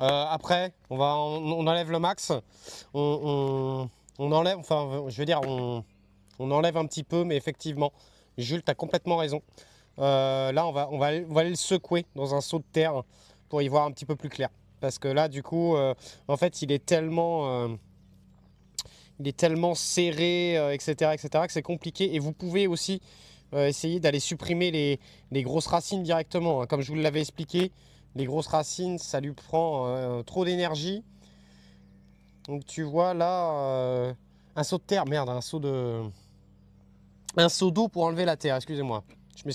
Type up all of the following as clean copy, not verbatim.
Après, on enlève le max. On enlève, enfin, je veux dire, on enlève un petit peu, mais effectivement, Jules, tu as complètement raison. Là, on va aller le secouer dans un seau de terre pour y voir un petit peu plus clair. Parce que là, du coup, en fait, il est tellement serré, etc., que c'est compliqué. Et vous pouvez aussi essayer d'aller supprimer les grosses racines directement, hein. Comme je vous l'avais expliqué, les grosses racines, ça lui prend trop d'énergie. Donc tu vois là, un seau de terre, merde, un seau d'eau pour enlever la terre, excusez-moi. Je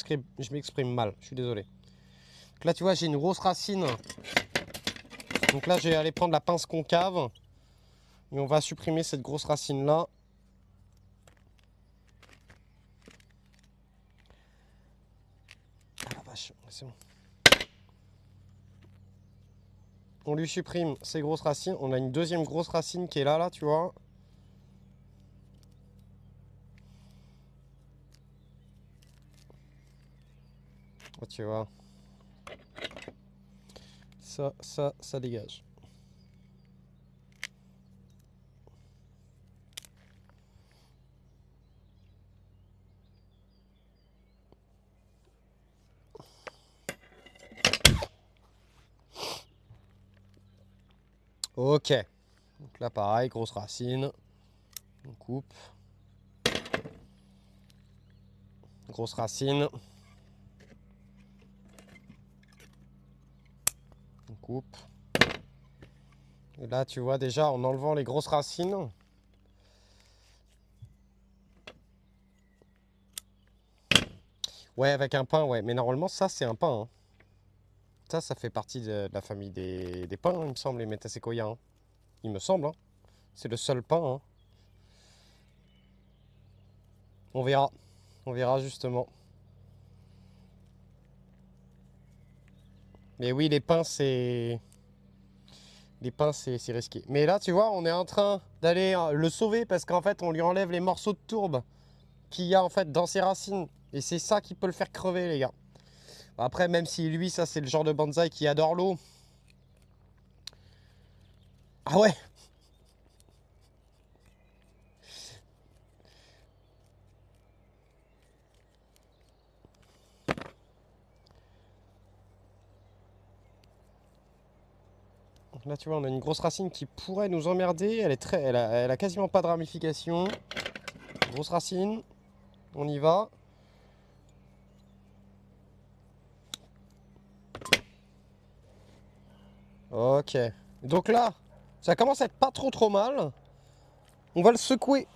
m'exprime mal, je suis désolé. Donc là, tu vois, j'ai une grosse racine. Donc là, je vais aller prendre la pince concave. Et on va supprimer cette grosse racine-là. Ah la vache, c'est bon. On lui supprime ces grosses racines. On a une deuxième grosse racine qui est là, tu vois. Oh, tu vois. Ça dégage. Ok. Donc là, pareil, grosse racine. On coupe. Grosse racine. On coupe. Et là, tu vois déjà, en enlevant les grosses racines, ouais, avec un pin, ouais. Mais normalement, ça, c'est un pin, hein. Ça fait partie de la famille des pins, il me semble, les Metasequoia, hein. Il me semble, hein. C'est le seul pin, hein. On verra. On verra, justement. Mais oui, les pins, c'est... Les pins, c'est risqué. Mais là, tu vois, on est en train d'aller le sauver parce qu'en fait, on lui enlève les morceaux de tourbe qu'il y a en fait dans ses racines. Et c'est ça qui peut le faire crever, les gars. Après, même si lui, ça, c'est le genre de bonsaï qui adore l'eau. Ah ouais. Là, tu vois, on a une grosse racine qui pourrait nous emmerder. Elle a quasiment pas de ramification. Grosse racine. On y va. Ok. Donc là, ça commence à être pas trop mal. On va le secouer.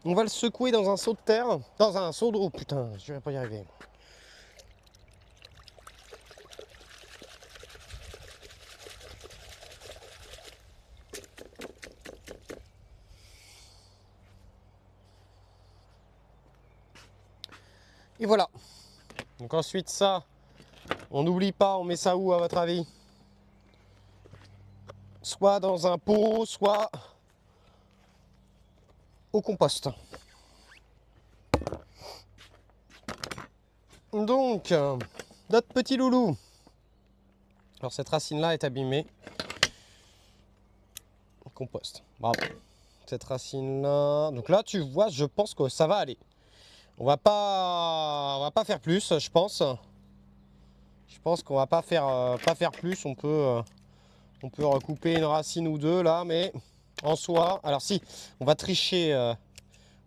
On va le secouer dans un seau de terre. Dans un seau d'eau. Putain, je vais pas y arriver. Et voilà. Donc ensuite ça, on n'oublie pas, on met ça où à votre avis? Soit dans un pot, soit au compost. Donc, notre petit loulou. Alors cette racine-là est abîmée. Compost. Bravo. Cette racine-là. Donc là, tu vois, je pense que ça va aller. On va pas faire plus, je pense. Je pense qu'on va pas faire plus. On peut recouper une racine ou deux là, mais en soi, alors si, on va tricher.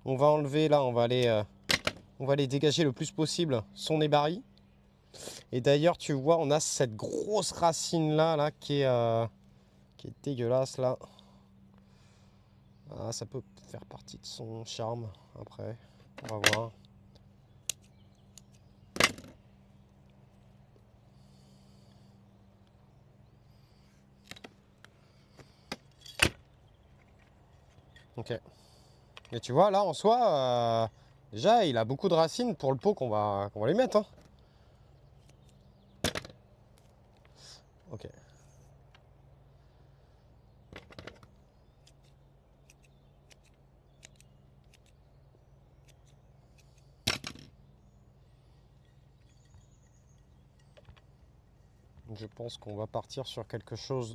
On va enlever là, on va aller dégager le plus possible son ébari. Et d'ailleurs, tu vois, on a cette grosse racine là, qui est dégueulasse là. Ah, ça peut faire partie de son charme après. On va voir. Ok. Mais tu vois, là, en soi, déjà, il a beaucoup de racines pour le pot qu'on va lui mettre, hein. Ok. Je pense qu'on va partir sur quelque chose